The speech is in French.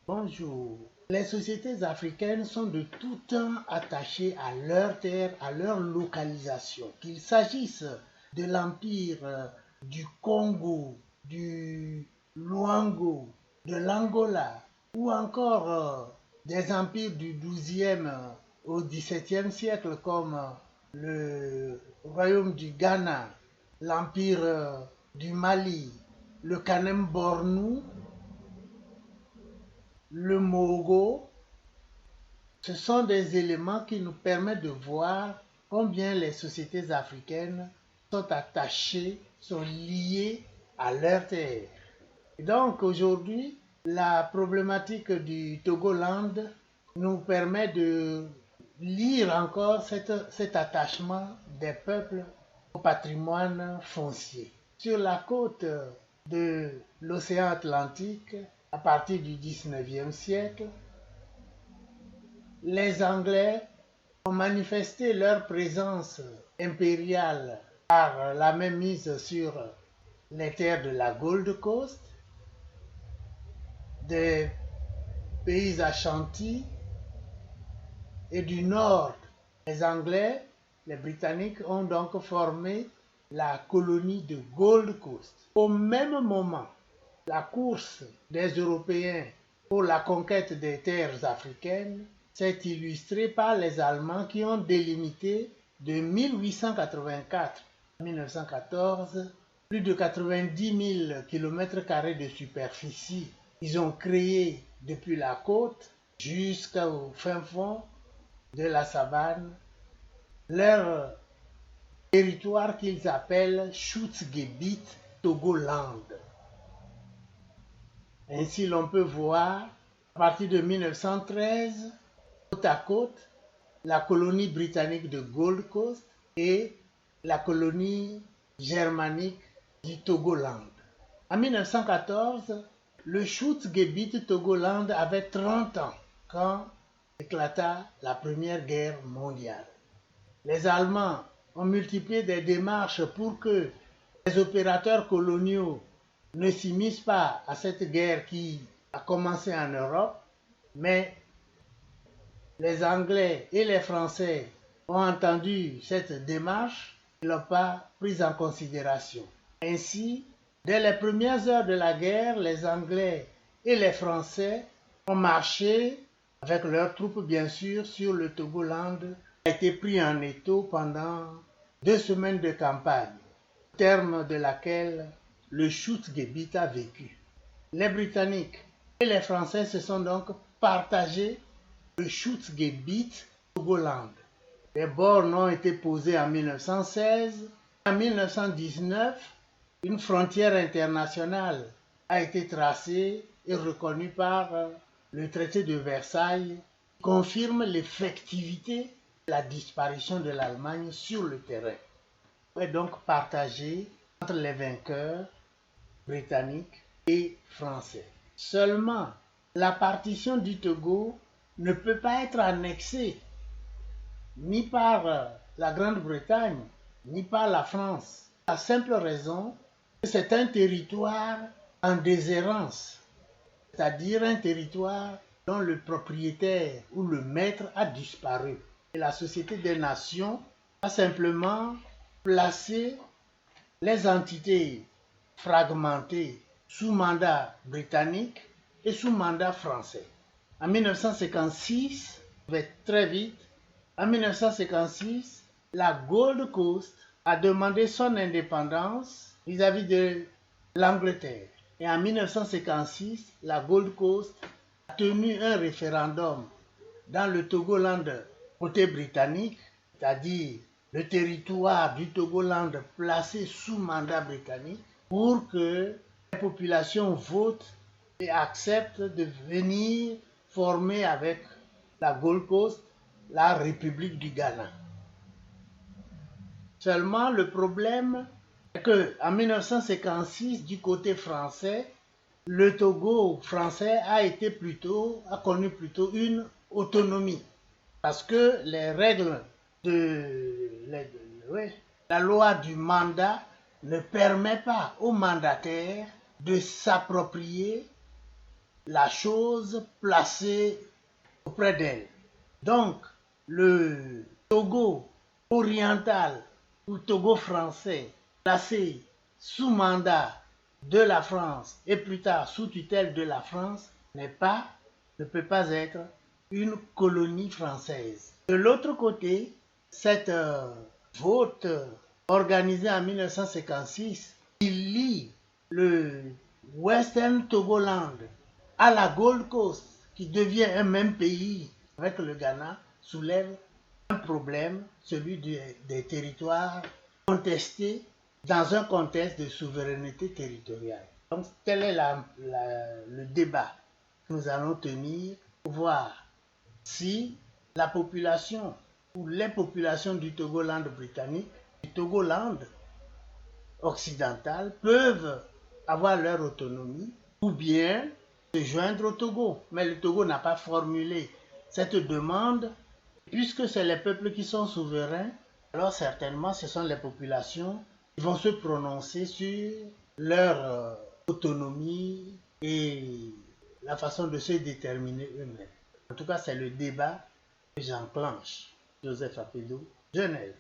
Bonjour. Les sociétés africaines sont de tout temps attachées à leur terre, à leur localisation. Qu'il s'agisse de l'empire du Congo, du Luango, de l'Angola, ou encore des empires du XIIe au XVIIe siècle comme le royaume du Ghana, l'empire du Mali, le Kanem Bornou, le Mogo. Ce sont des éléments qui nous permettent de voir combien les sociétés africaines sont attachées, sont liées à leur terre. Et donc aujourd'hui, la problématique du Togoland nous permet de lire encore cet attachement des peuples au patrimoine foncier. Sur la côte de l'océan Atlantique, à partir du 19e siècle, les Anglais ont manifesté leur présence impériale par la mainmise sur les terres de la Gold Coast, des pays Ashanti et du nord. Les Anglais, les Britanniques ont donc formé la colonie de Gold Coast. Au même moment, la course des Européens pour la conquête des terres africaines s'est illustrée par les Allemands qui ont délimité de 1884 à 1914 plus de 90 000 km² de superficie. Ils ont créé depuis la côte jusqu'au fin fond de la savane leur territoire qu'ils appellent Schutzgebiet Togoland. Ainsi, l'on peut voir, à partir de 1913, côte à côte, la colonie britannique de Gold Coast et la colonie germanique du Togoland. En 1914, le Schutzgebiet Togoland avait 30 ans quand éclata la Première Guerre mondiale. Les Allemands ont multiplié des démarches pour que les opérateurs coloniaux ne s'immiscent pas à cette guerre qui a commencé en Europe, mais les Anglais et les Français ont entendu cette démarche et ne l'ont pas prise en considération. Ainsi, dès les premières heures de la guerre, les Anglais et les Français ont marché, avec leurs troupes bien sûr, sur le Togoland, qui a été pris en étau pendant 2 semaines de campagne, au terme de laquelle le Schutzgebiet a vécu. Les Britanniques et les Français se sont donc partagés le Schutzgebiet Togoland. Les bornes ont été posées en 1916. En 1919, une frontière internationale a été tracée et reconnue par le traité de Versailles, qui confirme l'effectivité de la disparition de l'Allemagne sur le terrain. Elle est donc partagée entre les vainqueurs britanniques et français. Seulement, la partition du Togo ne peut pas être annexée ni par la Grande-Bretagne, ni par la France. La simple raison que c'est un territoire en déshérence, c'est-à-dire un territoire dont le propriétaire ou le maître a disparu. Et la Société des Nations a simplement placé les entités fragmentées sous mandat britannique et sous mandat français. En 1956, très vite, en 1956, la Gold Coast a demandé son indépendance vis-à-vis de l'Angleterre. Et en 1956, la Gold Coast a tenu un référendum dans le Togoland côté britannique, c'est-à-dire le territoire du Togoland placé sous mandat britannique, pour que la population vote et accepte de venir former avec la Gold Coast la République du Ghana. Seulement, le problème est qu'en 1956, du côté français, le Togo français a connu plutôt une autonomie. Parce que les règles la loi du mandat ne permet pas au mandataire de s'approprier la chose placée auprès d'elle. Donc, le Togo oriental ou Togo français placé sous mandat de la France et plus tard sous tutelle de la France ne peut pas être une colonie française. De l'autre côté, cette vote organisée en 1956 qui lie le Western Togoland à la Gold Coast, qui devient un même pays avec le Ghana, soulève un problème, celui des territoires contestés dans un contexte de souveraineté territoriale. Donc tel est le débat que nous allons tenir pour voir si la population ou les populations du Togoland britannique, du Togoland occidental peuvent avoir leur autonomie ou bien se joindre au Togo. Mais le Togo n'a pas formulé cette demande. Puisque c'est les peuples qui sont souverains, alors certainement ce sont les populations qui vont se prononcer sur leur autonomie et la façon de se déterminer eux-mêmes. En tout cas, c'est le débat que j'enclenche. Joseph Apello, Genève.